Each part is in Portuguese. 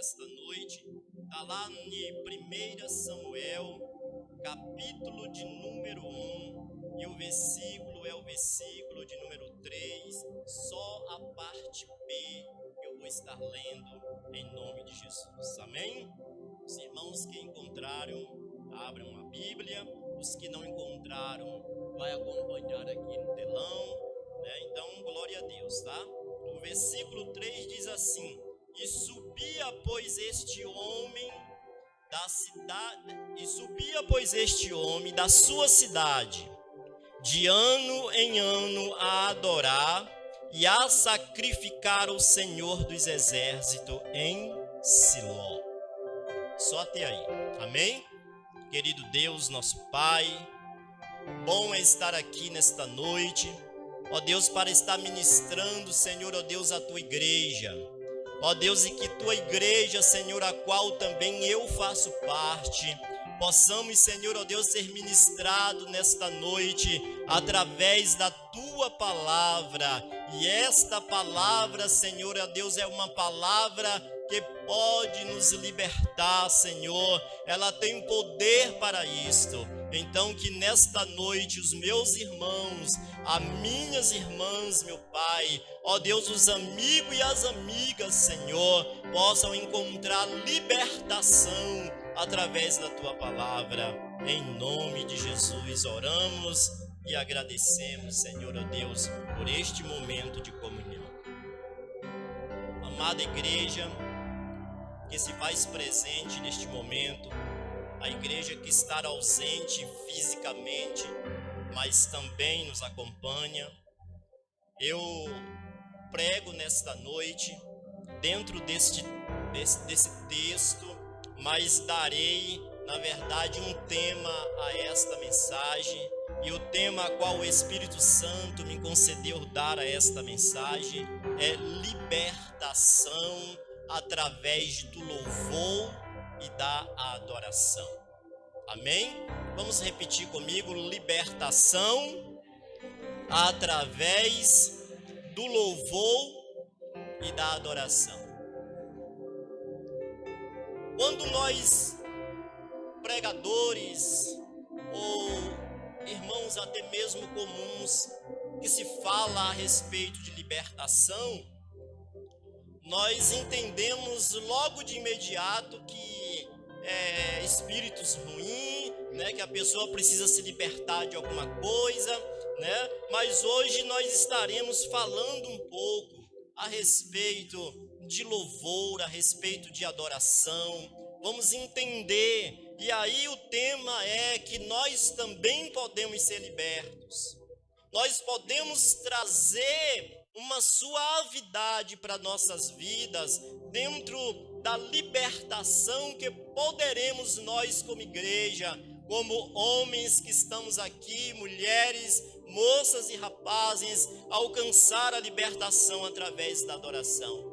nesta noite está lá em 1 Samuel, capítulo de número 1, e o versículo é o versículo de número 3, só a parte B que eu vou estar lendo em nome de Jesus, amém? Os irmãos que encontraram, abram a Bíblia, os que não encontraram, vai acompanhar aqui no telão, né? Então, glória a Deus, tá? O versículo 3 diz assim: E subia, pois, este homem da sua cidade, de ano em ano, a adorar e a sacrificar ao Senhor dos Exércitos em Siló. Só até aí, amém? Querido Deus, nosso Pai, bom é estar aqui nesta noite, ó Deus, para estar ministrando, Senhor, ó Deus, a tua igreja. Ó Deus, e que tua igreja, Senhor, a qual também eu faço parte, possamos, Senhor, ó Deus, ser ministrado nesta noite através da tua palavra. E esta palavra, Senhor, ó Deus, é uma palavra que pode nos libertar, Senhor. Ela tem poder para isto. Então, que nesta noite os meus irmãos, as minhas irmãs, meu Pai, ó Deus, os amigos e as amigas, Senhor, possam encontrar libertação através da Tua palavra. Em nome de Jesus oramos e agradecemos, Senhor, ó Deus, por este momento de comunhão. Amada igreja que se faz presente neste momento, a igreja que está ausente fisicamente, mas também nos acompanha, eu prego nesta noite, dentro desse texto, mas darei, na verdade, um tema a esta mensagem, e o tema a qual o Espírito Santo me concedeu dar a esta mensagem é libertação através do louvor e da adoração. Amém? Vamos repetir comigo: libertação através do louvor e da adoração. Quando nós, pregadores ou irmãos até mesmo comuns, que se fala a respeito de libertação, nós entendemos logo de imediato que espíritos ruins, né, que a pessoa precisa se libertar de alguma coisa, né? Mas hoje nós estaremos falando um pouco a respeito de louvor, a respeito de adoração. Vamos entender, e aí o tema é que nós também podemos ser libertos. Nós podemos trazer uma suavidade para nossas vidas dentro da libertação que poderemos nós como igreja, como homens que estamos aqui, mulheres, moças e rapazes, alcançar a libertação através da adoração.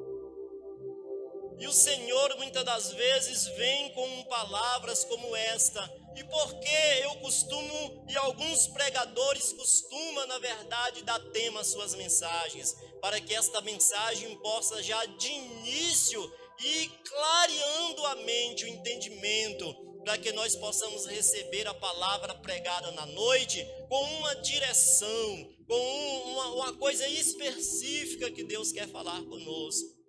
E o Senhor muitas das vezes vem com palavras como esta. E porque eu costumo, e alguns pregadores costumam, na verdade, dar tema às suas mensagens, para que esta mensagem possa já de início ir clareando a mente, o entendimento, para que nós possamos receber a palavra pregada na noite com uma direção, com uma coisa específica que Deus quer falar conosco.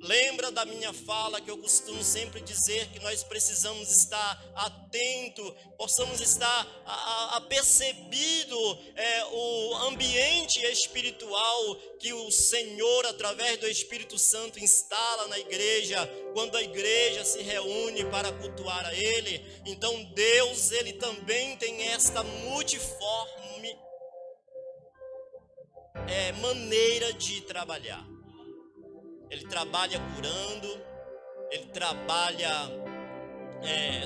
Lembra da minha fala que eu costumo sempre dizer que nós precisamos estar atento, possamos estar apercebido o ambiente espiritual que o Senhor, através do Espírito Santo, instala na igreja, quando a igreja se reúne para cultuar a Ele. Então Deus, Ele também tem esta multiforme maneira de trabalhar. Ele trabalha curando, Ele trabalha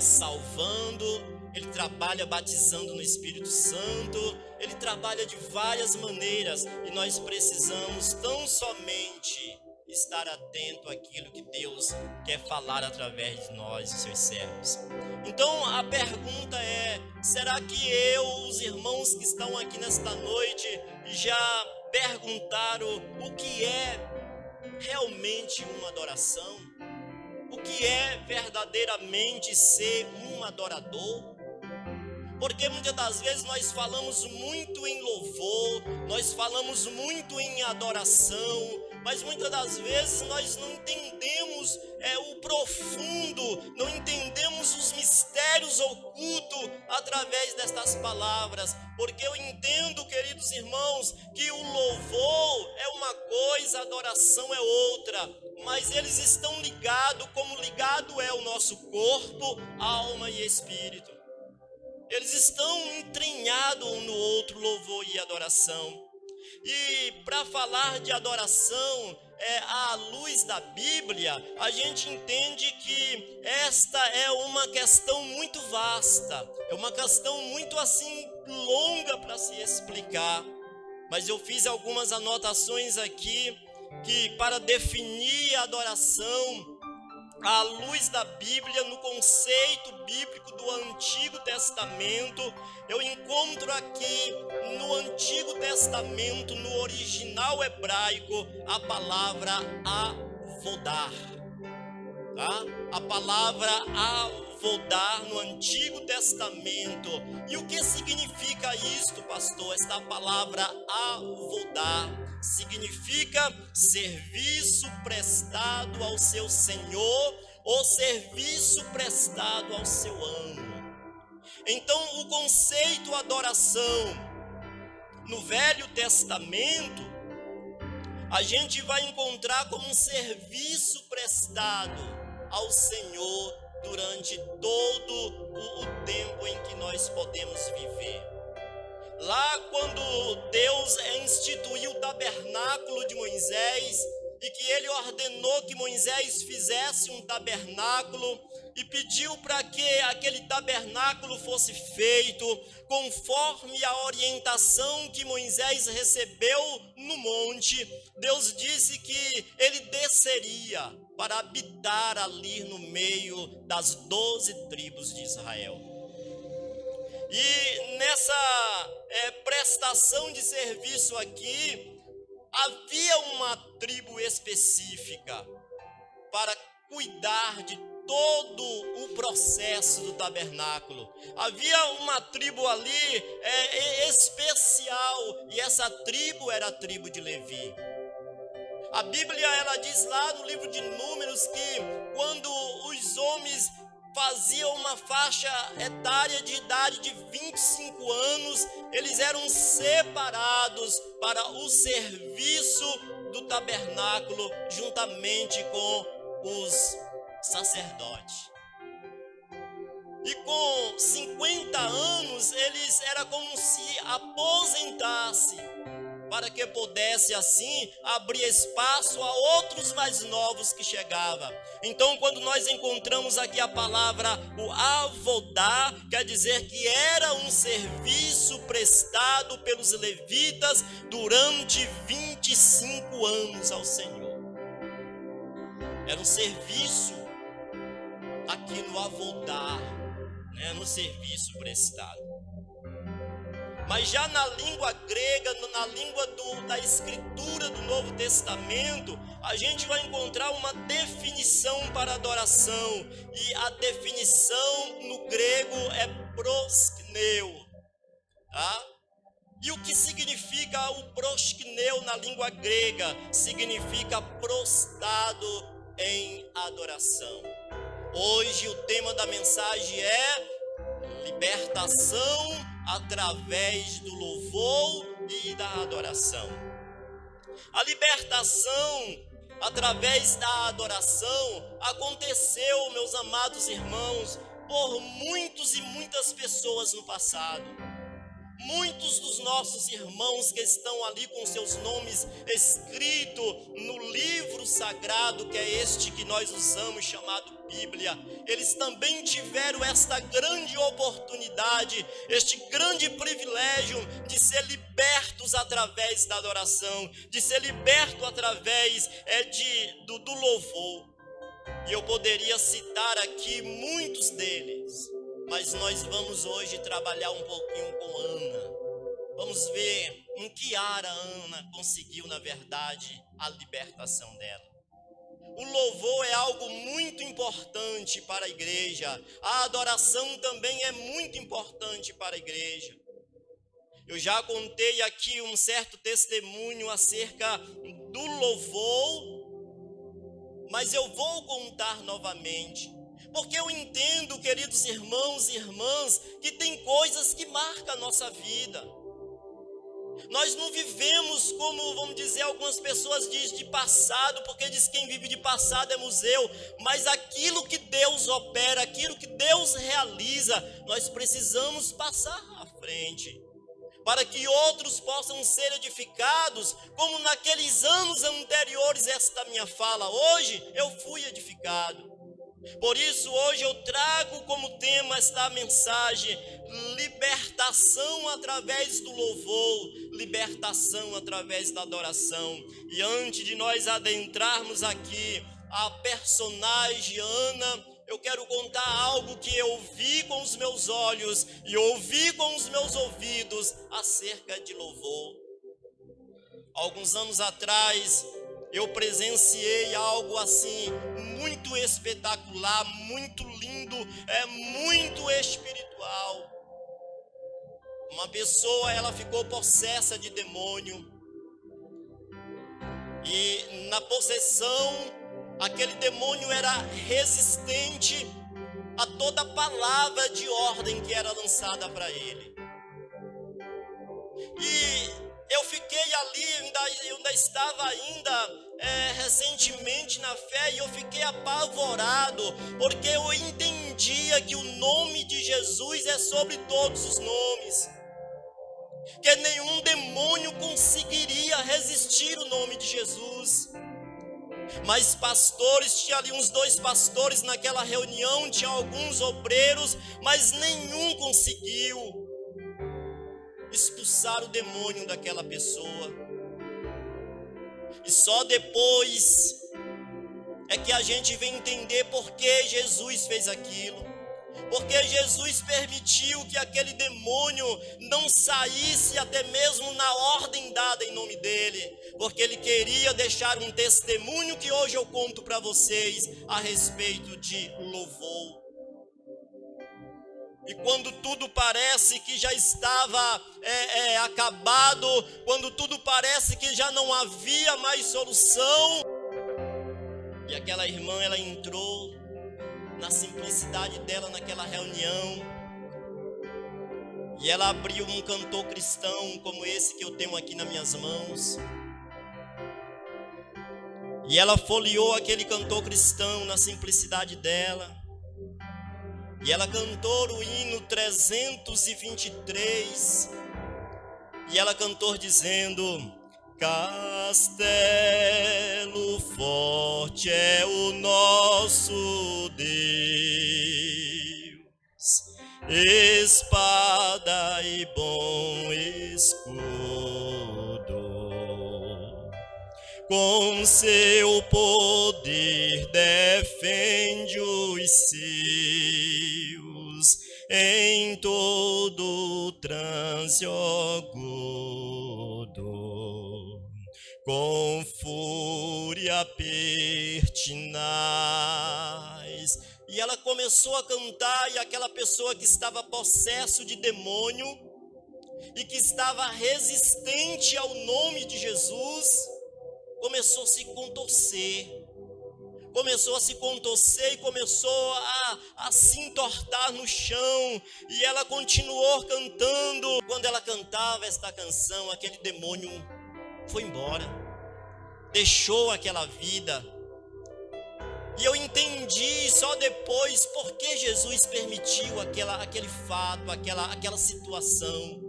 salvando, Ele trabalha batizando no Espírito Santo, Ele trabalha de várias maneiras, e nós precisamos tão somente estar atento àquilo que Deus quer falar através de nós, os seus servos. Então a pergunta é: será que os irmãos que estão aqui nesta noite, já perguntaram o que é realmente uma adoração? o que é verdadeiramente ser um adorador. Porque muitas das vezes nós falamos muito em louvor, nós falamos muito em adoração, mas muitas das vezes nós não entendemos o profundo, não entendemos os mistérios ocultos através destas palavras. Porque eu entendo, queridos irmãos, que o louvor é uma coisa, a adoração é outra, mas eles estão ligados, como ligado é o nosso corpo, alma e espírito. Eles estão entranhados um no outro, louvor e adoração. E para falar de adoração, à luz da Bíblia, a gente entende que esta é uma questão muito vasta, é uma questão muito assim longa para se explicar. Mas eu fiz algumas anotações aqui que para definir a adoração à luz da Bíblia, no conceito bíblico do Antigo Testamento, eu encontro aqui no Antigo Testamento, no original hebraico, a palavra avodar, tá? A palavra avodar no Antigo Testamento. E o que significa isto, pastor? Esta palavra avodar significa serviço prestado ao seu senhor ou serviço prestado ao seu amo. Então, o conceito adoração no Velho Testamento, a gente vai encontrar como um serviço prestado ao Senhor durante todo o tempo em que nós podemos viver. Lá quando Deus instituiu o tabernáculo de Moisés e que ele ordenou que Moisés fizesse um tabernáculo e pediu para que aquele tabernáculo fosse feito conforme a orientação que Moisés recebeu no monte, Deus disse que ele desceria para habitar ali no meio das 12 tribos de Israel. E nessa prestação de serviço aqui, havia uma tribo específica para cuidar de todo o processo do tabernáculo. Havia uma tribo ali especial, e essa tribo era a tribo de Levi. A Bíblia ela diz lá no livro de Números que quando os homens faziam uma faixa etária de idade de 25 anos, eles eram separados para o serviço do tabernáculo juntamente com os sacerdotes. E com 50 anos, eles era como se aposentassem para que pudesse assim abrir espaço a outros mais novos que chegavam. Então, quando nós encontramos aqui a palavra o avodar, quer dizer que era um serviço prestado pelos levitas durante 25 anos ao Senhor. Era um serviço aqui no avodar, né, no serviço prestado. Mas já na língua grega, na língua da escritura do Novo Testamento, a gente vai encontrar uma definição para adoração. E a definição no grego é proskneu. Tá? E o que significa o proskneu na língua grega? Significa prostrado em adoração. Hoje o tema da mensagem é libertação através do louvor e da adoração. A libertação através da adoração aconteceu, meus amados irmãos, por muitos e muitas pessoas no passado. Muitos dos nossos irmãos que estão ali com seus nomes escritos no livro sagrado, que é este que nós usamos, chamado Bíblia, eles também tiveram esta grande oportunidade, este grande privilégio de ser libertos através da adoração, de ser libertos através do louvor. E eu poderia citar aqui muitos deles, mas nós vamos hoje trabalhar um pouquinho com Ana. Vamos ver em que área Ana conseguiu, na verdade, a libertação dela. O louvor é algo muito importante para a igreja. A adoração também é muito importante para a igreja. Eu já contei aqui um certo testemunho acerca do louvor, mas eu vou contar novamente. Porque eu entendo, queridos irmãos e irmãs, que tem coisas que marcam a nossa vida. Nós não vivemos como, vamos dizer, algumas pessoas dizem de passado, porque diz que quem vive de passado é museu. Mas aquilo que Deus opera, aquilo que Deus realiza, nós precisamos passar à frente, para que outros possam ser edificados, como naqueles anos anteriores, esta minha fala. Hoje eu fui edificado. Por isso hoje eu trago como tema esta mensagem: libertação através do louvor, libertação através da adoração. E antes de nós adentrarmos aqui a personagem Ana, eu quero contar algo que eu vi com os meus olhos e ouvi com os meus ouvidos acerca de louvor. Alguns anos atrás, eu presenciei algo assim, muito espetacular, muito lindo, muito espiritual. Uma pessoa, ela ficou possessa de demônio. E na possessão, aquele demônio era resistente a toda palavra de ordem que era lançada para ele. E eu fiquei ali, eu ainda estava recentemente na fé, e eu fiquei apavorado, porque eu entendia que o nome de Jesus é sobre todos os nomes, que nenhum demônio conseguiria resistir o nome de Jesus. Mas pastores, tinha ali uns 2 pastores naquela reunião, tinha alguns obreiros, mas nenhum conseguiu expulsar o demônio daquela pessoa. E só depois é que a gente vem entender por que Jesus fez aquilo. Porque Jesus permitiu que aquele demônio não saísse até mesmo na ordem dada em nome dele. Porque ele queria deixar um testemunho que hoje eu conto para vocês a respeito de louvor. E quando tudo parece que já estava acabado, quando tudo parece que já não havia mais solução, e aquela irmã, ela entrou na simplicidade dela naquela reunião, e ela abriu um cantor cristão como esse que eu tenho aqui nas minhas mãos, e ela folheou aquele cantor cristão na simplicidade dela. E ela cantou o hino 323. E ela cantou dizendo: Castelo forte é o nosso Deus, espada e bom escudo, com seu poder defende os seus em todo transe agudo, com fúria pertinaz. E ela começou a cantar, e aquela pessoa que estava possesso de demônio e que estava resistente ao nome de Jesus, começou a se contorcer, e começou a se entortar no chão, e ela continuou cantando. Quando ela cantava esta canção, aquele demônio foi embora, deixou aquela vida. E eu entendi só depois por que Jesus permitiu aquele fato, aquela situação.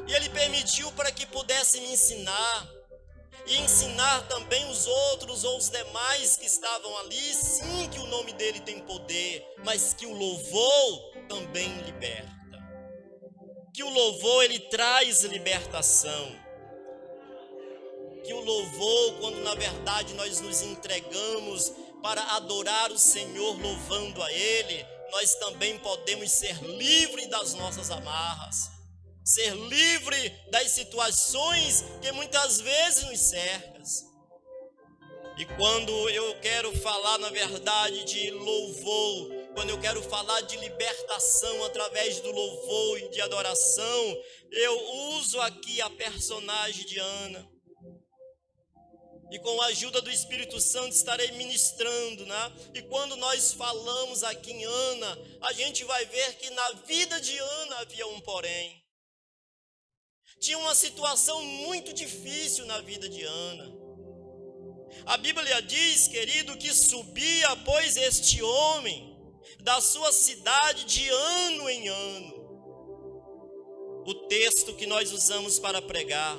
E ele permitiu para que pudesse me ensinar, e ensinar também os outros ou os demais que estavam ali, sim, que o nome dele tem poder, mas que o louvor também liberta. Que o louvor, ele traz libertação. Que o louvor, quando na verdade nós nos entregamos para adorar o Senhor, louvando a Ele, nós também podemos ser livres das nossas amarras, ser livre das situações que muitas vezes nos cercam. E quando eu quero falar, na verdade, de louvor, quando eu quero falar de libertação através do louvor e de adoração, eu uso aqui a personagem de Ana. E com a ajuda do Espírito Santo estarei ministrando, né? E quando nós falamos aqui em Ana, a gente vai ver que na vida de Ana havia um porém. Tinha uma situação muito difícil na vida de Ana. A Bíblia diz, querido, que subia, pois, este homem da sua cidade de ano em ano. O texto que nós usamos para pregar.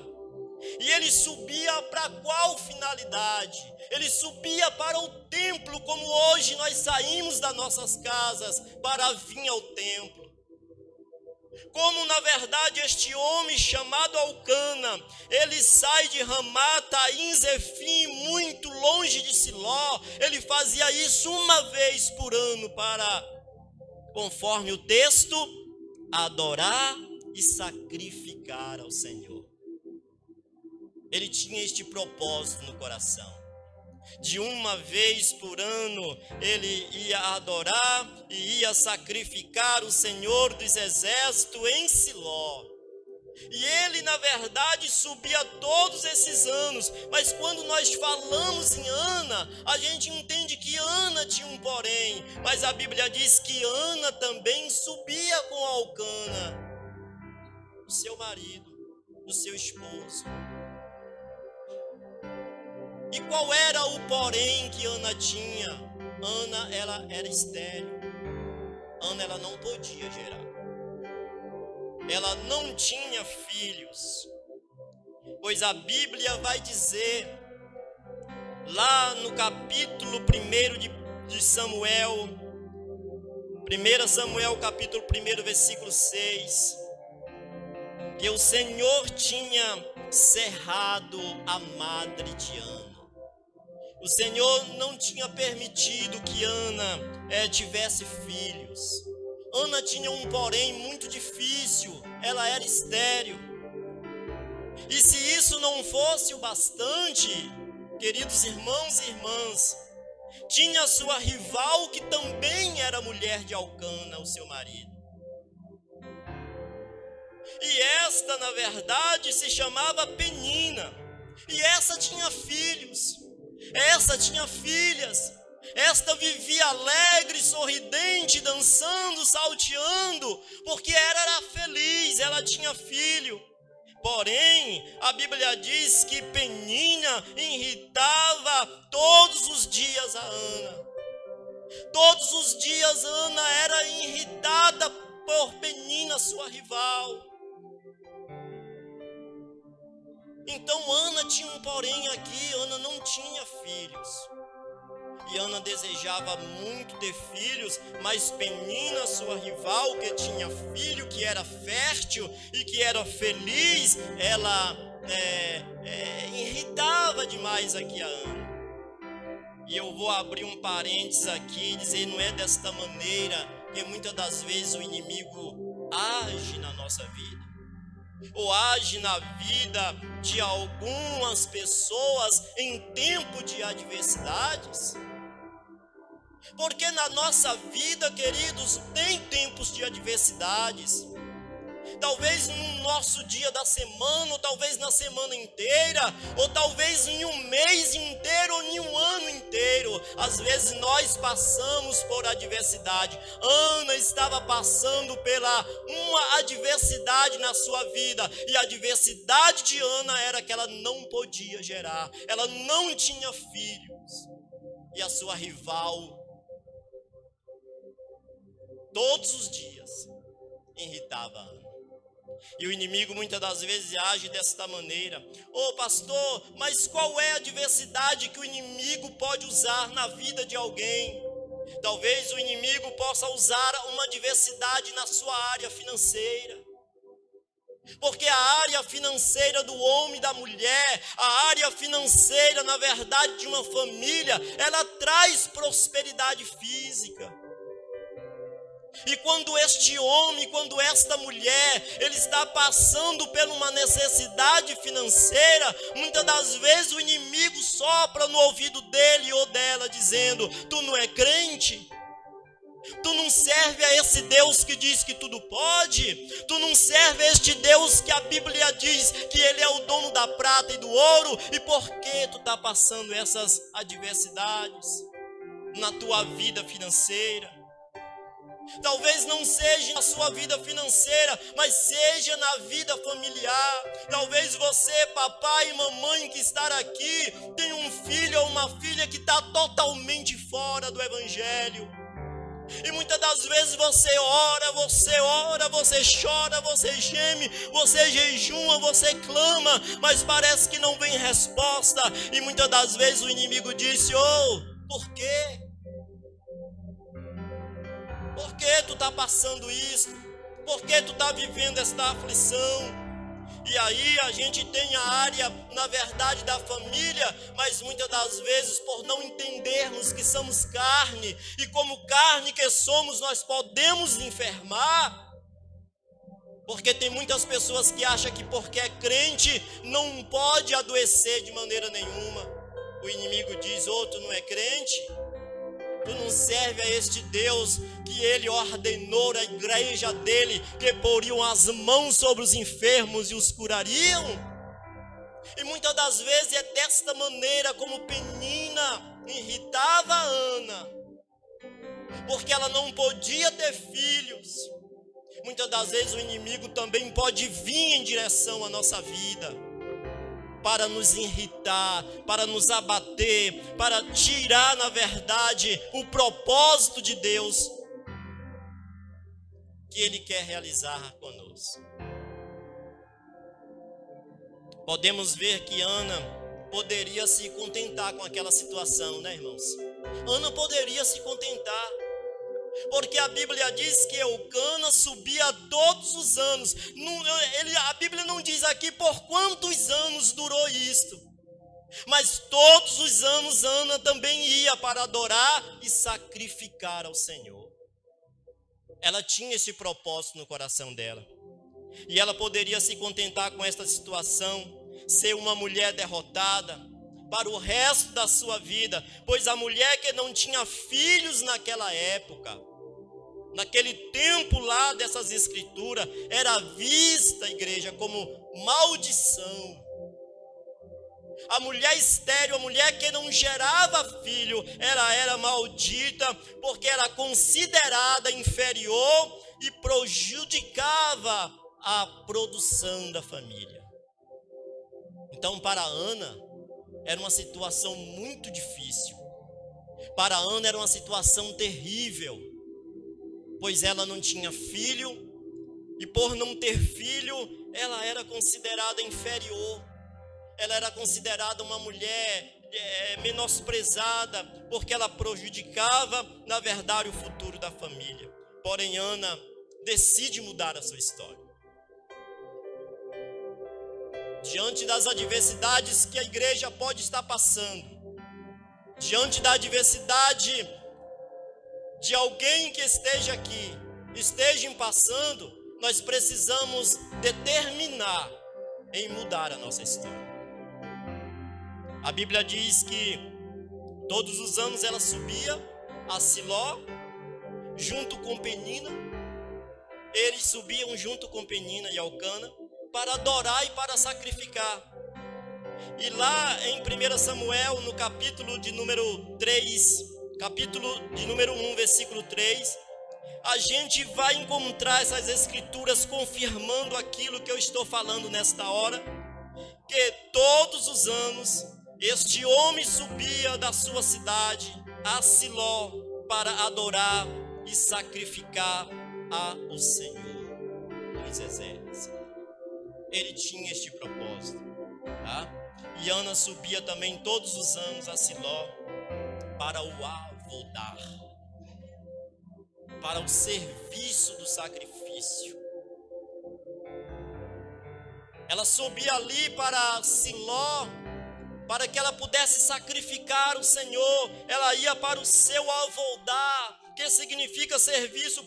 E ele subia para qual finalidade? Ele subia para o templo, como hoje nós saímos das nossas casas para vir ao templo. Como na verdade este homem chamado Elcana, ele sai de Ramá, Taim, Zefim, muito longe de Siló. Ele fazia isso uma vez por ano para, conforme o texto, adorar e sacrificar ao Senhor. Ele tinha este propósito no coração. De uma vez por ano, ele ia adorar e ia sacrificar o Senhor dos Exércitos em Siló. E ele, na verdade, subia todos esses anos. Mas quando nós falamos em Ana, a gente entende que Ana tinha um porém. Mas a Bíblia diz que Ana também subia com Elcana, o seu marido, o seu esposo. E qual era o porém que Ana tinha? Ana, ela era estéril. Ana, ela não podia gerar. Ela não tinha filhos. Pois a Bíblia vai dizer, lá no capítulo 1 de Samuel, 1 Samuel capítulo 1, versículo 6, que o Senhor tinha cerrado a madre de Ana. O Senhor não tinha permitido que Ana tivesse filhos. Ana tinha um porém muito difícil, ela era estéril. E se isso não fosse o bastante, queridos irmãos e irmãs, tinha sua rival que também era mulher de Elcana, o seu marido. E esta, na verdade, se chamava Penina. E essa tinha filhos. Essa tinha filhas. Esta vivia alegre, sorridente, dançando, salteando, porque ela era feliz, ela tinha filho. Porém, a Bíblia diz que Penina irritava todos os dias a Ana. Todos os dias Ana era irritada por Penina, sua rival. Então Ana tinha um porém aqui, Ana não tinha filhos. E Ana desejava muito ter filhos, mas Penina, sua rival, que tinha filho, que era fértil e que era feliz, ela irritava demais aqui a Ana. E eu vou abrir um parênteses aqui e dizer, não é desta maneira que muitas das vezes o inimigo age na nossa vida. Ou age na vida de algumas pessoas em tempo de adversidades. Porque na nossa vida, queridos, tem tempos de adversidades. Talvez no nosso dia da semana, ou talvez na semana inteira, ou talvez em um mês inteiro, ou em um ano inteiro. Às vezes nós passamos por adversidade. Ana estava passando pela uma adversidade na sua vida. E a adversidade de Ana era que ela não podia gerar. Ela não tinha filhos. E a sua rival, todos os dias, irritava a Ana. E o inimigo muitas das vezes age desta maneira. Ô pastor, mas qual é a adversidade que o inimigo pode usar na vida de alguém? Talvez o inimigo possa usar uma adversidade na sua área financeira. Porque a área financeira do homem e da mulher, a área financeira, na verdade, de uma família, ela traz prosperidade física. E quando este homem, quando esta mulher, ele está passando por uma necessidade financeira, muitas das vezes o inimigo sopra no ouvido dele ou dela, dizendo: tu não é crente? Tu não serve a esse Deus que diz que tudo pode? Tu não serve a este Deus que a Bíblia diz que Ele é o dono da prata e do ouro? E por que tu está passando essas adversidades na tua vida financeira? Talvez não seja na sua vida financeira, mas seja na vida familiar. Talvez você, papai e mamãe que está aqui, tenha um filho ou uma filha que está totalmente fora do Evangelho. E muitas das vezes você ora, você chora, você geme, você jejuma, você clama, mas parece que não vem resposta. E muitas das vezes o inimigo disse: por quê? Por que tu está passando isso? Por que tu está vivendo esta aflição? E aí a gente tem a área, na verdade, da família, mas muitas das vezes por não entendermos que somos carne, e como carne que somos, nós podemos enfermar. Porque tem muitas pessoas que acham que porque é crente, não pode adoecer de maneira nenhuma. O inimigo diz: tu não é crente? Tu não serve a este Deus que Ele ordenou à igreja dele que poriam as mãos sobre os enfermos e os curariam? E muitas das vezes é desta maneira como Penina irritava a Ana, porque ela não podia ter filhos. Muitas das vezes o inimigo também pode vir em direção à nossa vida, para nos irritar, para nos abater, para tirar, na verdade, o propósito de Deus que Ele quer realizar conosco. Podemos ver que Ana poderia se contentar com aquela situação, né, irmãos? Ana poderia se contentar, porque a Bíblia diz que Eucana subia todos os anos. A Bíblia não diz aqui por quantos anos durou isto, mas todos os anos Ana também ia para adorar e sacrificar ao Senhor. Ela tinha esse propósito no coração dela, e ela poderia se contentar com esta situação, ser uma mulher derrotada para o resto da sua vida, pois a mulher que não tinha filhos naquela época, naquele tempo lá dessas escrituras, era vista, igreja, como maldição. A mulher estéril, a mulher que não gerava filho, ela era maldita, porque era considerada inferior e prejudicava a produção da família. Então, para Ana, era uma situação muito difícil. Para Ana era uma situação terrível, pois ela não tinha filho, e por não ter filho, ela era considerada inferior. Ela era considerada uma mulher menosprezada, porque ela prejudicava, na verdade, o futuro da família. Porém, Ana decide mudar a sua história. Diante das adversidades que a igreja pode estar passando, diante da adversidade de alguém que esteja aqui, estejam passando, nós precisamos determinar em mudar a nossa história. A Bíblia diz que todos os anos ela subia a Siló, junto com Penina. Eles subiam junto com Penina e Elcana para adorar e para sacrificar. E lá em 1 Samuel, no capítulo de número 3, capítulo de número 1, versículo 3, a gente vai encontrar essas escrituras confirmando aquilo que eu estou falando nesta hora, que todos os anos este homem subia da sua cidade a Siló para adorar e sacrificar ao Senhor dos exércitos. Ele tinha este propósito, tá? E Ana subia também todos os anos a Siló para o avodar, para o serviço do sacrifício. Ela subia ali para Siló, para que ela pudesse sacrificar o Senhor. Ela ia para o seu avodar, que significa serviço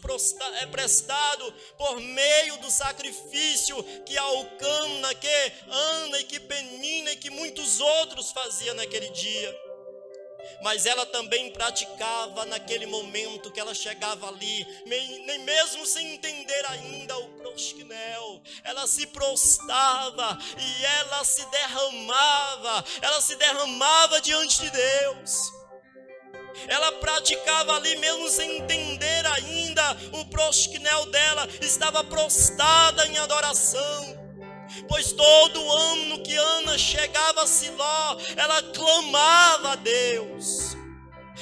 prestado por meio do sacrifício que Elcana, que Ana e que Penina e que muitos outros faziam naquele dia. Mas ela também praticava naquele momento que ela chegava ali, nem mesmo sem entender ainda o prosquinel, ela se prostrava e ela se derramava diante de Deus. Ela praticava ali mesmo sem entender ainda o prosquinel dela, estava prostrada em adoração. Pois todo ano que Ana chegava a Siló, ela clamava a Deus.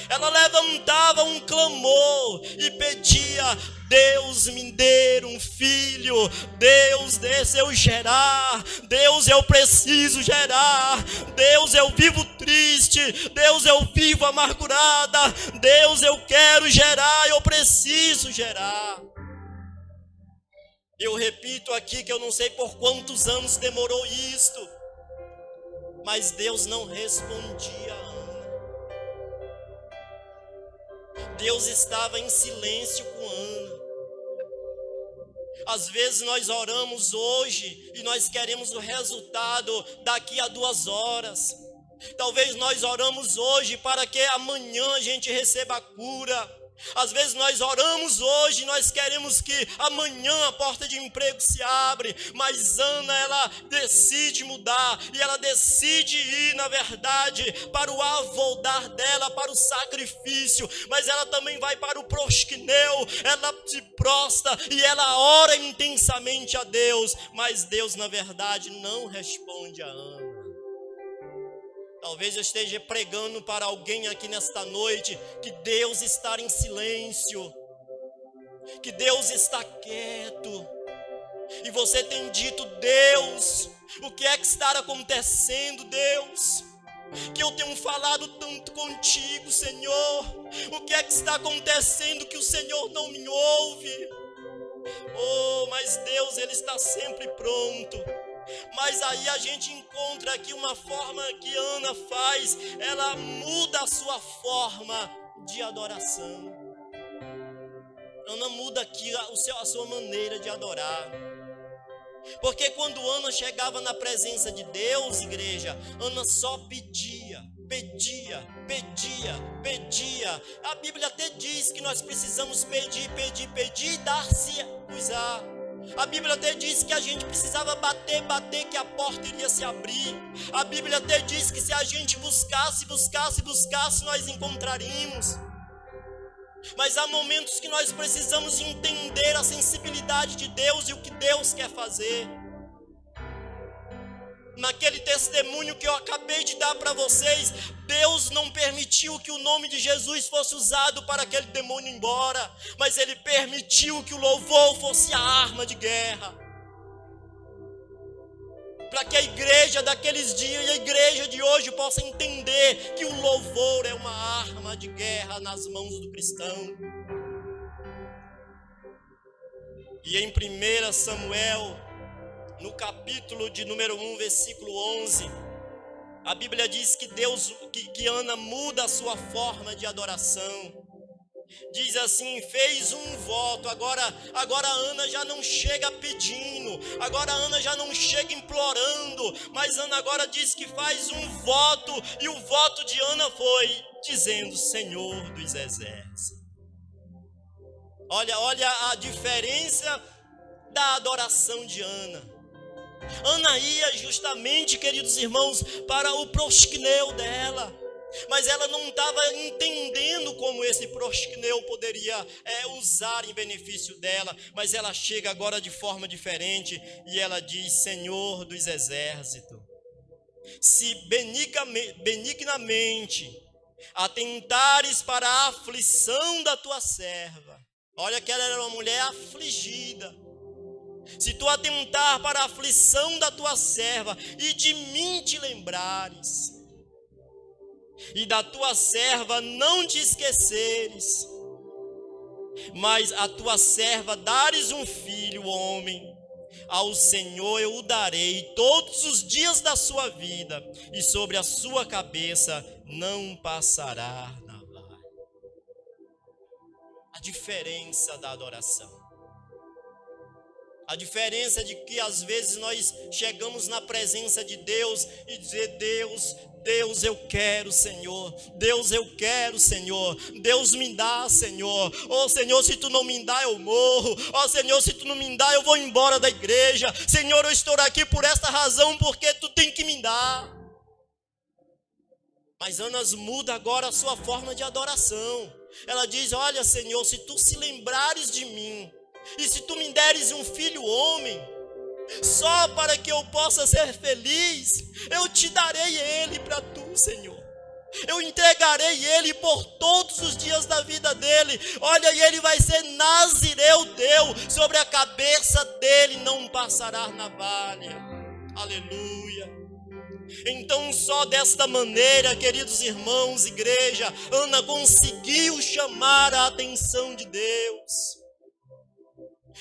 Ela levantava um clamor e pedia: Deus me dê um filho, Deus deixa eu gerar, Deus eu preciso gerar, Deus eu vivo triste, Deus eu vivo amargurada, Deus eu quero gerar, eu preciso gerar. Eu repito aqui que eu não sei por quantos anos demorou isto, mas Deus não respondia a Ana. Deus estava em silêncio com Ana. Às vezes nós oramos hoje e nós queremos o resultado daqui a 2 horas. Talvez nós oramos hoje para que amanhã a gente receba a cura. Às vezes nós oramos hoje, nós queremos que amanhã a porta de emprego se abre, mas Ana, ela decide mudar, e ela decide ir, na verdade, para o avoldar dela, para o sacrifício, mas ela também vai para o prosquinel, ela se prostra e ela ora intensamente a Deus, mas Deus, na verdade, não responde a Ana. Talvez eu esteja pregando para alguém aqui nesta noite que Deus está em silêncio, que Deus está quieto, e você tem dito: Deus, o que é que está acontecendo, Deus? Que eu tenho falado tanto contigo, Senhor, o que é que está acontecendo que o Senhor não me ouve? Oh, mas Deus, Ele está sempre pronto. Mas aí a gente encontra aqui uma forma que Ana faz, ela muda a sua forma de adoração. Ana muda aqui a sua maneira de adorar. Porque quando Ana chegava na presença de Deus, igreja, Ana só pedia. A Bíblia até diz que nós precisamos pedir e dar-se-nos-á. A Bíblia até diz que a gente precisava bater, que a porta iria se abrir. A Bíblia até diz que se a gente buscasse, nós encontraríamos. Mas há momentos que nós precisamos entender a sensibilidade de Deus e o que Deus quer fazer. Naquele testemunho que eu acabei de dar para vocês, Deus não permitiu que o nome de Jesus fosse usado para aquele demônio ir embora, mas Ele permitiu que o louvor fosse a arma de guerra. Para que a igreja daqueles dias e a igreja de hoje possa entender que o louvor é uma arma de guerra nas mãos do cristão. E em 1 Samuel, no capítulo de número 1, versículo 11, a Bíblia diz que Ana muda a sua forma de adoração. Diz assim: fez um voto. Agora Ana já não chega pedindo, agora Ana já não chega implorando, mas Ana agora diz que faz um voto, e o voto de Ana foi dizendo: Senhor dos exércitos. Olha a diferença da adoração de Ana. Ana ia justamente, queridos irmãos, para o prosquinel dela, mas ela não estava entendendo como esse prosquinel poderia usar em benefício dela. Mas ela chega agora de forma diferente e ela diz: Senhor dos exércitos, se benignamente atentares para a aflição da tua serva. Olha que ela era uma mulher afligida. Se tu atentar para a aflição da tua serva e de mim te lembrares, e da tua serva não te esqueceres, mas a tua serva dares um filho, homem, ao Senhor eu o darei todos os dias da sua vida, e sobre a sua cabeça não passará navalha. a diferença da adoração. A diferença é de que às vezes nós chegamos na presença de Deus e dizer: Deus, eu quero, Senhor. Deus, eu quero, Senhor. Deus, me dá, Senhor. Oh, Senhor, se tu não me dá, eu morro. Oh, Senhor, se tu não me dá, eu vou embora da igreja. Senhor, eu estou aqui por esta razão, porque tu tem que me dar. Mas Ana muda agora a sua forma de adoração. Ela diz: olha, Senhor, se tu se lembrares de mim, e se tu me deres um filho homem, só para que eu possa ser feliz, eu te darei ele para tu, Senhor. Eu entregarei ele por todos os dias da vida dele. Olha, e ele vai ser nazireu teu. Sobre a cabeça dele não passará navalha. Aleluia. Então, só desta maneira, queridos irmãos, igreja, Ana conseguiu chamar a atenção de Deus.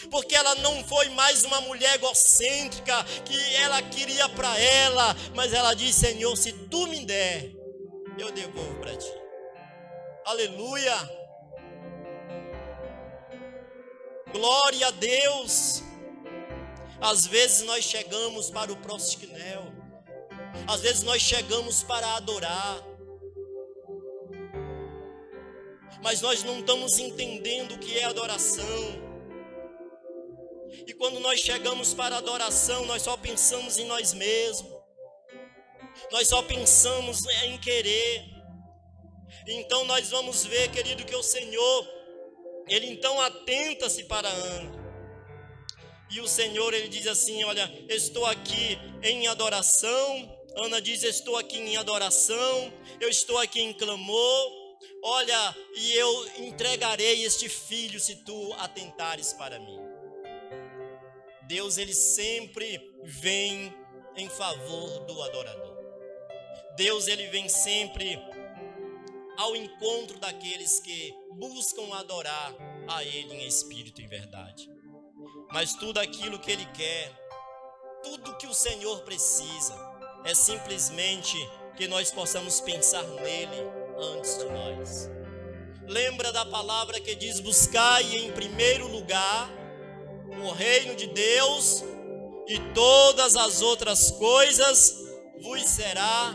Porque ela não foi mais uma mulher egocêntrica, que ela queria para ela, mas ela disse: Senhor, se tu me der, eu devolvo para ti. Aleluia. Glória a Deus. Às vezes nós chegamos para o prosquinel, às vezes nós chegamos para adorar, mas nós não estamos entendendo o que é adoração. E quando nós chegamos para a adoração, nós só pensamos em nós mesmos. Nós só pensamos em querer. Então nós vamos ver, querido, que o Senhor, Ele então atenta-se para Ana. E o Senhor, Ele diz assim: olha, estou aqui em adoração. Ana diz: estou aqui em adoração. Eu estou aqui em clamor. Olha, e eu entregarei este filho se tu atentares para mim. Deus, Ele sempre vem em favor do adorador. Deus, Ele vem sempre ao encontro daqueles que buscam adorar a Ele em espírito e verdade. Mas tudo aquilo que Ele quer, tudo que o Senhor precisa, é simplesmente que nós possamos pensar nele antes de nós. Lembra da palavra que diz: buscai em primeiro lugar o reino de Deus, e todas as outras coisas vos será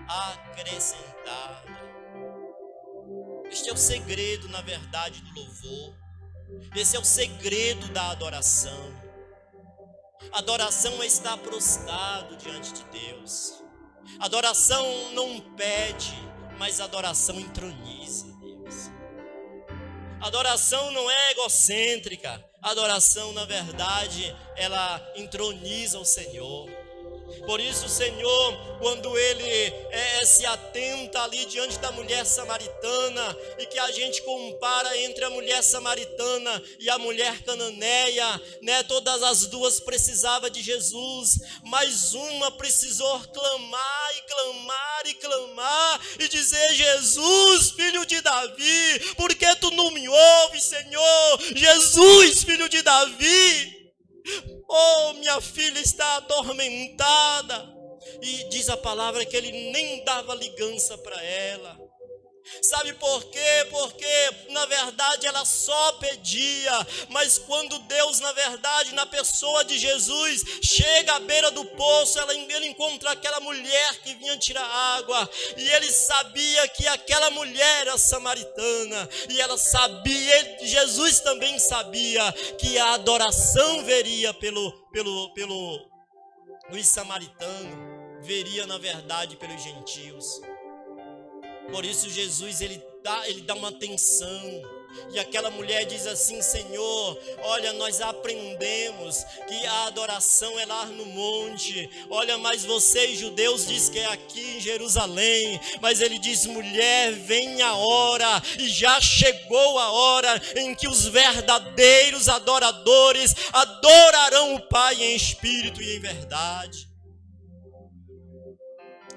acrescentada. Este é o segredo, na verdade, do louvor. Esse é o segredo da adoração. Adoração é estar prostrado diante de Deus. Adoração não pede, mas adoração entroniza Deus. Adoração não é egocêntrica. Adoração, na verdade, ela entroniza o Senhor. Por isso o Senhor, quando Ele se atenta ali diante da mulher samaritana, e que a gente compara entre a mulher samaritana e a mulher cananeia, né? Todas as duas precisavam de Jesus, mas uma precisou clamar e clamar e clamar e dizer: Jesus, filho de Davi, por que tu não me ouves, Senhor? Jesus, filho de Davi, oh, minha filha está atormentada. E diz a palavra que ele nem dava ligança para ela. Sabe por quê? Porque na verdade ela só pedia. Mas quando Deus, na verdade, na pessoa de Jesus, chega à beira do poço, ele encontra aquela mulher que vinha tirar água. E ele sabia que aquela mulher era samaritana. E ela sabia, Jesus também sabia, que a adoração veria os samaritanos, veria na verdade pelos gentios. Por isso Jesus, ele dá uma atenção. E aquela mulher diz assim: Senhor, olha, nós aprendemos que a adoração é lá no monte. Olha, mas vocês judeus diz que é aqui em Jerusalém. Mas ele diz: mulher, vem a hora, e já chegou a hora em que os verdadeiros adoradores adorarão o Pai em espírito e em verdade.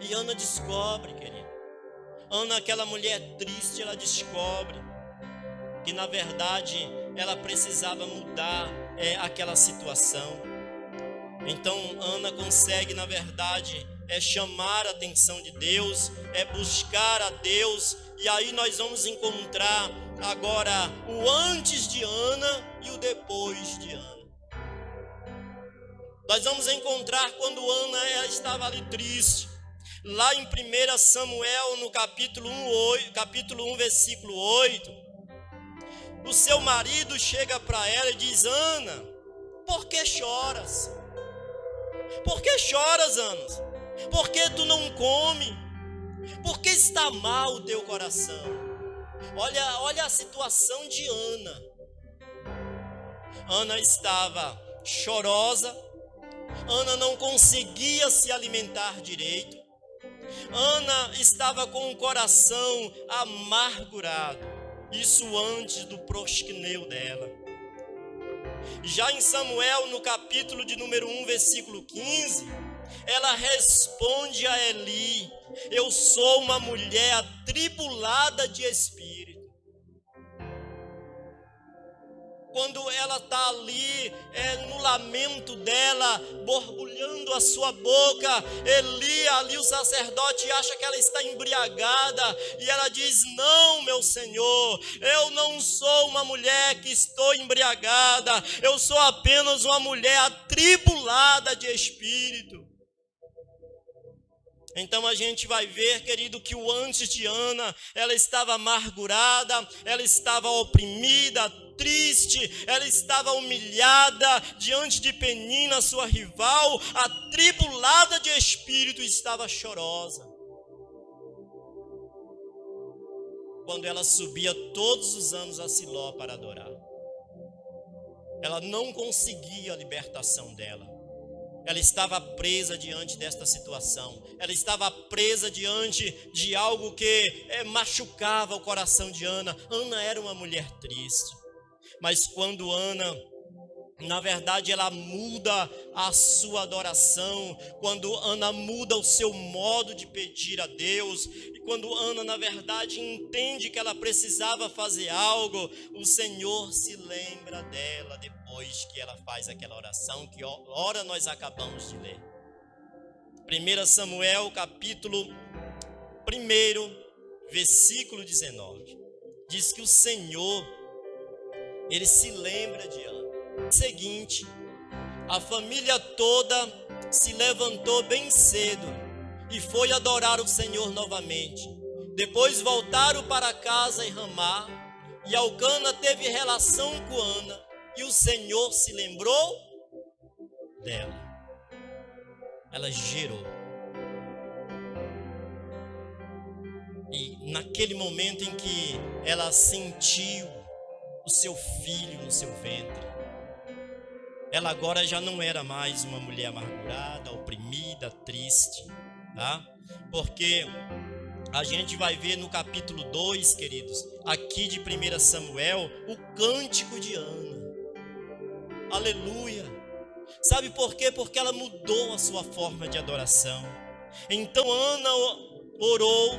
E Ana descobre, querido. Ana, aquela mulher triste, ela descobre que na verdade ela precisava mudar aquela situação. Então Ana consegue, na verdade, chamar a atenção de Deus, buscar a Deus, E aí nós vamos encontrar agora o antes de Ana e o depois de Ana. Nós vamos encontrar quando Ana ela estava ali triste. Lá em 1 Samuel, no capítulo 1, versículo 8, o seu marido chega para ela e diz: Ana, por que choras? Por que choras, Ana? Por que tu não come? Por que está mal o teu coração? Olha a situação de Ana. Ana estava chorosa. Ana não conseguia se alimentar direito. Ana estava com o coração amargurado. Isso antes do prosqueneu dela. Já em Samuel, no capítulo de número 1, versículo 15, ela responde a Eli: eu sou uma mulher atribulada de espírito. Quando ela está ali, no lamento dela, borbulhando a sua boca, Eli, ali o sacerdote, acha que ela está embriagada, e ela diz: não, meu Senhor, eu não sou uma mulher que estou embriagada, eu sou apenas uma mulher atribulada de espírito. Então a gente vai ver, querido, que o antes de Ana, ela estava amargurada, ela estava oprimida, triste, ela estava humilhada diante de Penina, sua rival, atribulada de espírito, estava chorosa. Quando ela subia todos os anos a Siló para adorar, ela não conseguia a libertação dela. Ela estava presa diante desta situação. Ela estava presa diante de algo que machucava o coração de Ana. Ana era uma mulher triste. Mas quando Ana, na verdade, ela muda a sua adoração, quando Ana muda o seu modo de pedir a Deus, e quando Ana, na verdade, entende que ela precisava fazer algo, o Senhor se lembra dela depois que ela faz aquela oração que ora nós acabamos de ler. 1 Samuel, capítulo 1, versículo 19, diz que o Senhor, Ele se lembra de Ana. Seguinte, a família toda se levantou bem cedo e foi adorar o Senhor novamente. Depois voltaram para casa em Ramá, e Elcana teve relação com Ana, e o Senhor se lembrou dela. Ela gerou. E naquele momento em que ela sentiu o seu filho no seu ventre, ela agora já não era mais uma mulher amargurada, oprimida, triste, tá? Porque a gente vai ver no capítulo 2, queridos, aqui de 1 Samuel, o cântico de Ana. Aleluia! Sabe por quê? Porque ela mudou a sua forma de adoração. Então Ana orou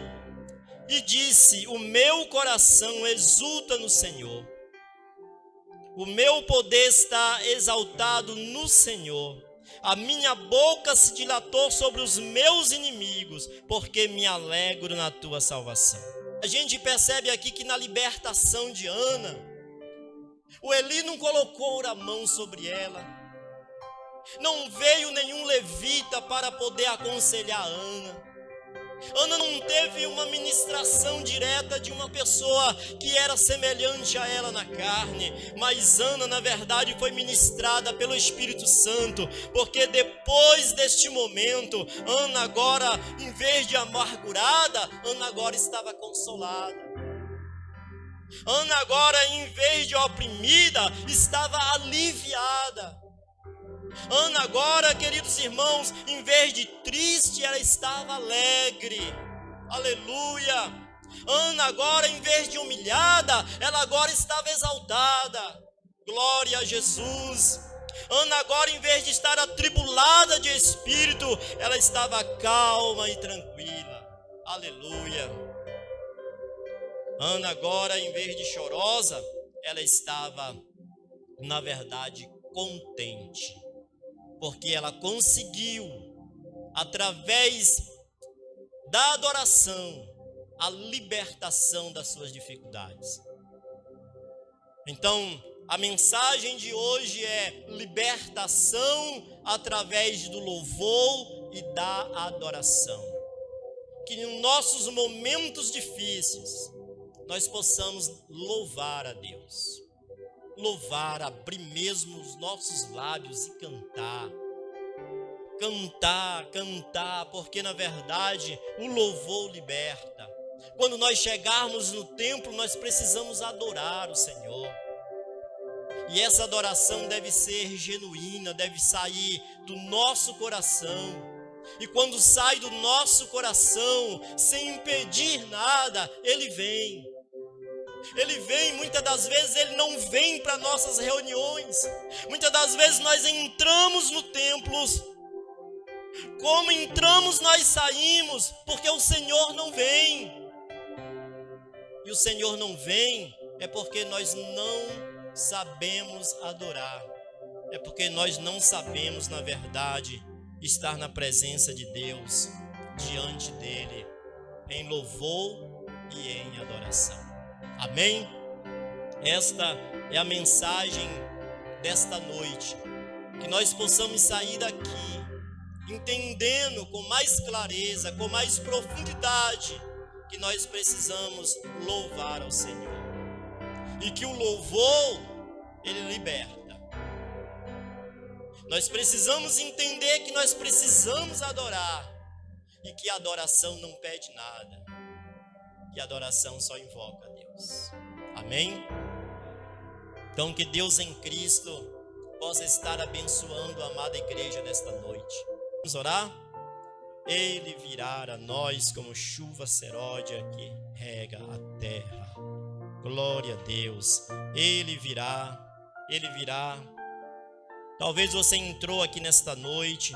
e disse: o meu coração exulta no Senhor. O meu poder está exaltado no Senhor. A minha boca se dilatou sobre os meus inimigos, porque me alegro na tua salvação. A gente percebe aqui que na libertação de Ana, o Eli não colocou a mão sobre ela. Não veio nenhum levita para poder aconselhar Ana. Ana não teve uma ministração direta de uma pessoa que era semelhante a ela na carne, mas Ana, na verdade, foi ministrada pelo Espírito Santo, porque depois deste momento, Ana agora, em vez de amargurada, Ana agora estava consolada. Ana agora, em vez de oprimida, estava aliviada. Ana agora, queridos irmãos, em vez de triste, ela estava alegre. Aleluia! Ana agora, em vez de humilhada, ela agora estava exaltada. Glória a Jesus! Ana agora, em vez de estar atribulada de espírito, ela estava calma e tranquila. Aleluia! Ana agora, em vez de chorosa, ela estava, na verdade, contente. Porque ela conseguiu, através da adoração, a libertação das suas dificuldades. Então, a mensagem de hoje é libertação através do louvor e da adoração. Que em nossos momentos difíceis, nós possamos louvar a Deus. Louvar, abrir mesmo os nossos lábios e cantar. Cantar, porque na verdade o louvor liberta. Quando nós chegarmos no templo, nós precisamos adorar o Senhor. E essa adoração deve ser genuína, deve sair do nosso coração. E quando sai do nosso coração, sem impedir nada, Ele vem. Ele vem, muitas das vezes Ele não vem para nossas reuniões. Muitas das vezes nós entramos no templo, como entramos nós saímos, porque o Senhor não vem. E o Senhor não vem é porque nós não sabemos adorar. É porque nós não sabemos, na verdade, estar na presença de Deus, diante dEle, em louvor e em adoração. Amém? Esta é a mensagem desta noite. Que nós possamos sair daqui entendendo com mais clareza, com mais profundidade, que nós precisamos louvar ao Senhor. E que o louvor, ele liberta. Nós precisamos entender que nós precisamos adorar. E que a adoração não pede nada. E a adoração só invoca a Deus. Amém? Então que Deus em Cristo possa estar abençoando a amada igreja nesta noite. Vamos orar? Ele virá a nós como chuva seródia que rega a terra. Glória a Deus. Ele virá. Ele virá. Talvez você entrou aqui nesta noite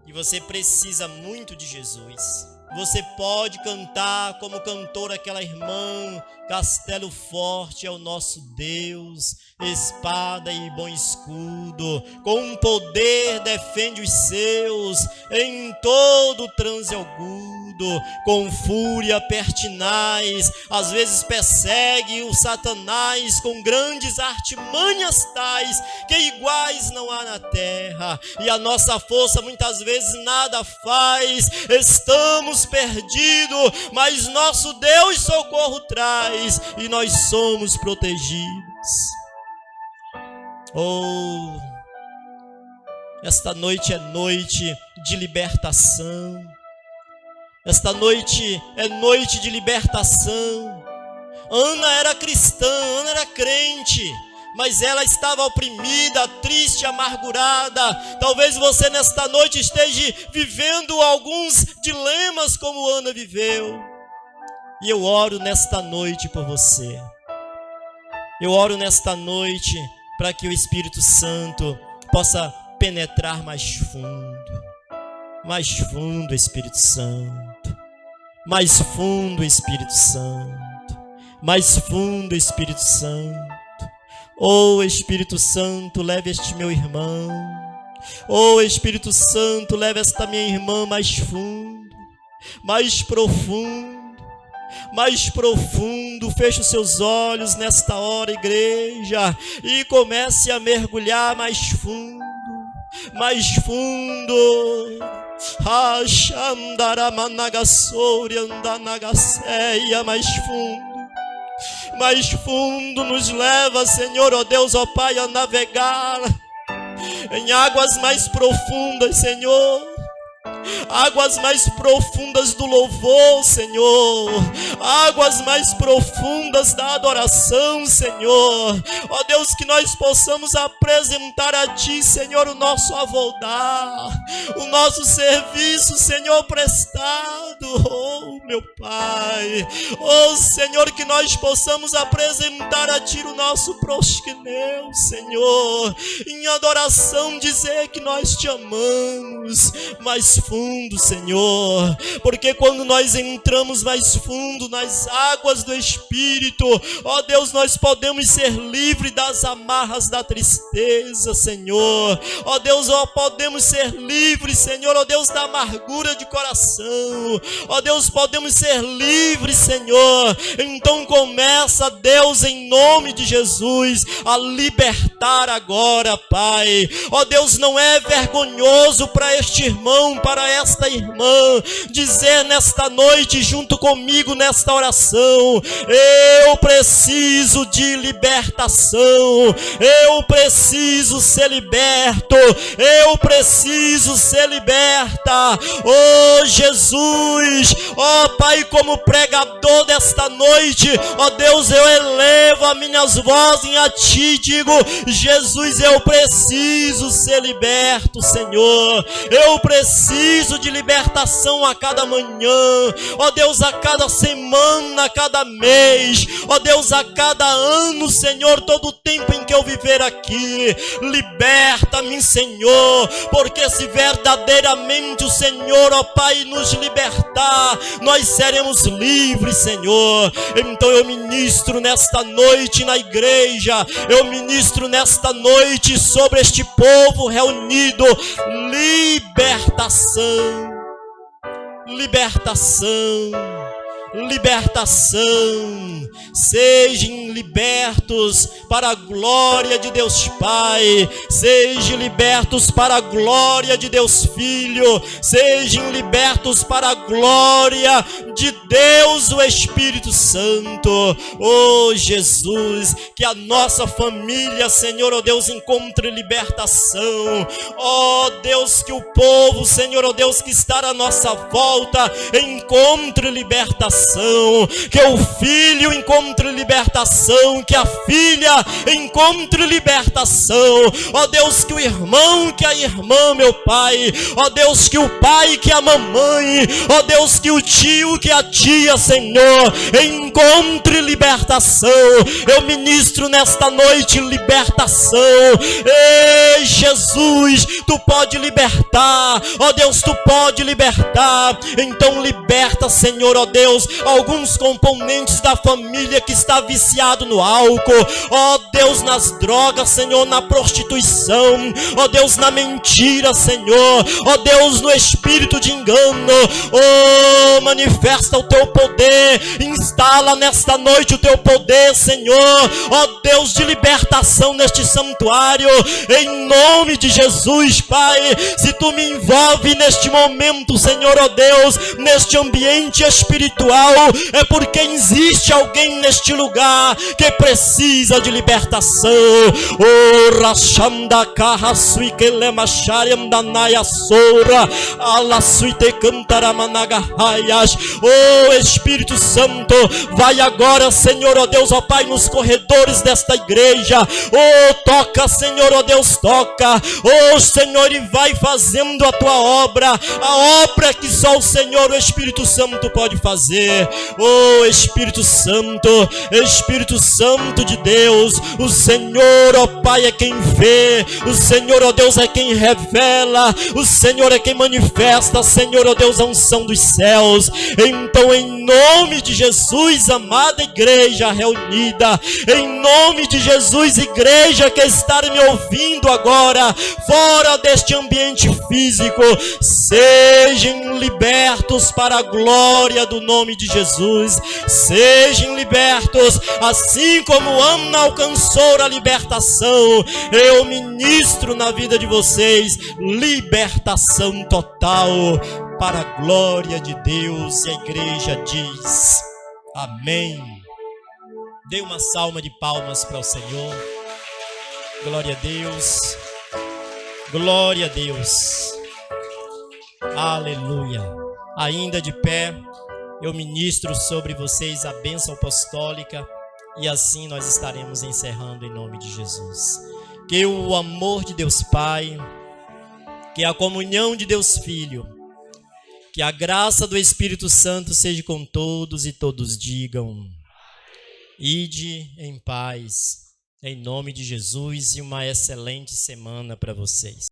e você precisa muito de Jesus. Você pode cantar como cantou aquela irmã: Castelo forte é o nosso Deus, espada e bom escudo, com poder defende os seus, em todo transe agudo, com fúria pertinaz, às vezes persegue o Satanás, com grandes artimanhas tais, que iguais não há na terra, e a nossa força muitas vezes nada faz, estamos perdidos, mas nosso Deus socorro traz, e nós somos protegidos. Oh, esta noite é noite de libertação. Esta noite é noite de libertação. Ana era cristã, Ana era crente, mas ela estava oprimida, triste, amargurada. Talvez você nesta noite esteja vivendo alguns dilemas como Ana viveu. E eu oro nesta noite por você. Eu oro nesta noite para que o Espírito Santo possa penetrar mais fundo, Espírito Santo, mais fundo, Espírito Santo, mais fundo, Espírito Santo. Oh, Espírito Santo, leve este meu irmão. Oh, Espírito Santo, leve esta minha irmã mais fundo, mais profundo. Mais profundo. Feche os seus olhos nesta hora, igreja, e comece a mergulhar mais fundo, mais fundo. Mais fundo nos leva, Senhor, ó Deus, ó Pai, a navegar em águas mais profundas, Senhor. Águas mais profundas do louvor, Senhor. Águas mais profundas da adoração, Senhor. Ó Deus, que nós possamos apresentar a Ti, Senhor, o nosso avodar, o nosso serviço, Senhor, prestado. Oh, meu Pai. Oh, Senhor, que nós possamos apresentar a Ti o nosso prosqueneu, Senhor, em adoração, dizer que nós Te amamos mais fundo, Senhor, porque quando nós entramos mais fundo nas águas do Espírito, ó Deus, nós podemos ser livres das amarras da tristeza, Senhor. Ó Deus, ó, podemos ser livres, Senhor, ó Deus, da amargura de coração. Ó Deus, podemos queremos ser livres, Senhor. Então começa, Deus, em nome de Jesus, a libertar agora, Pai. Ó Deus, não é vergonhoso para este irmão, para esta irmã, dizer nesta noite, junto comigo nesta oração: eu preciso de libertação, eu preciso ser liberto, eu preciso ser liberta. Oh Jesus, ó Pai, como pregador desta noite, ó Deus, eu elevo as minhas vozes a Ti, digo: Jesus, eu preciso ser liberto, Senhor. Eu preciso de libertação a cada manhã, ó Deus, a cada semana, a cada mês, ó Deus, a cada ano, Senhor, todo o tempo em que eu viver aqui. Liberta-me, Senhor, porque se verdadeiramente o Senhor, ó Pai, nos libertar, nós seremos livres, Senhor. Então eu ministro nesta noite na igreja, eu ministro nesta noite sobre este povo reunido: libertação, libertação, libertação. Sejam libertos para a glória de Deus Pai, sejam libertos para a glória de Deus Filho, sejam libertos para a glória de Deus o Espírito Santo. Oh Jesus, que a nossa família, Senhor, oh Deus, encontre libertação. Oh Deus, que o povo, Senhor, oh Deus, que está à nossa volta, encontre libertação. Que o filho encontre libertação, que a filha encontre libertação. Ó Deus, que o irmão, que a irmã, meu Pai, ó Deus, que o pai, que a mamãe, ó Deus, que o tio, que a tia, Senhor, encontre libertação. Eu ministro nesta noite libertação. Ei Jesus, Tu pode libertar, ó Deus, Tu pode libertar. Então liberta, Senhor, ó Deus, alguns componentes da família que está viciado no álcool, ó Deus, nas drogas, Senhor, na prostituição, ó Deus, na mentira, Senhor, ó Deus, no espírito de engano. Oh, manifesta o Teu poder, instala nesta noite o Teu poder, Senhor, ó Deus, de libertação neste santuário, em nome de Jesus, Pai. Se Tu me envolve neste momento, Senhor, ó Deus, neste ambiente espiritual, é porque existe alguém neste lugar que precisa de libertação. Oh, Rashanda Kahasui Kelemashariam Danaya Sora Ala Suite Cantaramanagarraias. Oh Espírito Santo, vai agora, Senhor, ó Deus, ó Pai, nos corredores desta igreja. Oh, toca, Senhor, ó Deus, toca. Oh Senhor, e vai fazendo a Tua obra, a obra que só o Senhor, o Espírito Santo, pode fazer. Oh Espírito Santo, Espírito Santo de Deus, o Senhor, ó Pai, é quem vê, o Senhor, ó Deus, é quem revela, o Senhor é quem manifesta, Senhor, ó Deus, a unção dos céus. Então, em nome de Jesus, amada igreja reunida, em nome de Jesus, igreja que está me ouvindo agora, fora deste ambiente físico, sejam libertos para a glória do nome de Jesus. Sejam libertos, assim como Ana alcançou a libertação. Eu ministro na vida de vocês libertação total para a glória de Deus. E a igreja diz amém. Dê uma salva de palmas para o Senhor. Glória a Deus, glória a Deus, aleluia. Ainda de pé, eu ministro sobre vocês a bênção apostólica, e assim nós estaremos encerrando em nome de Jesus. Que o amor de Deus Pai, que a comunhão de Deus Filho, que a graça do Espírito Santo seja com todos, e todos digam: ide em paz, em nome de Jesus, e uma excelente semana para vocês.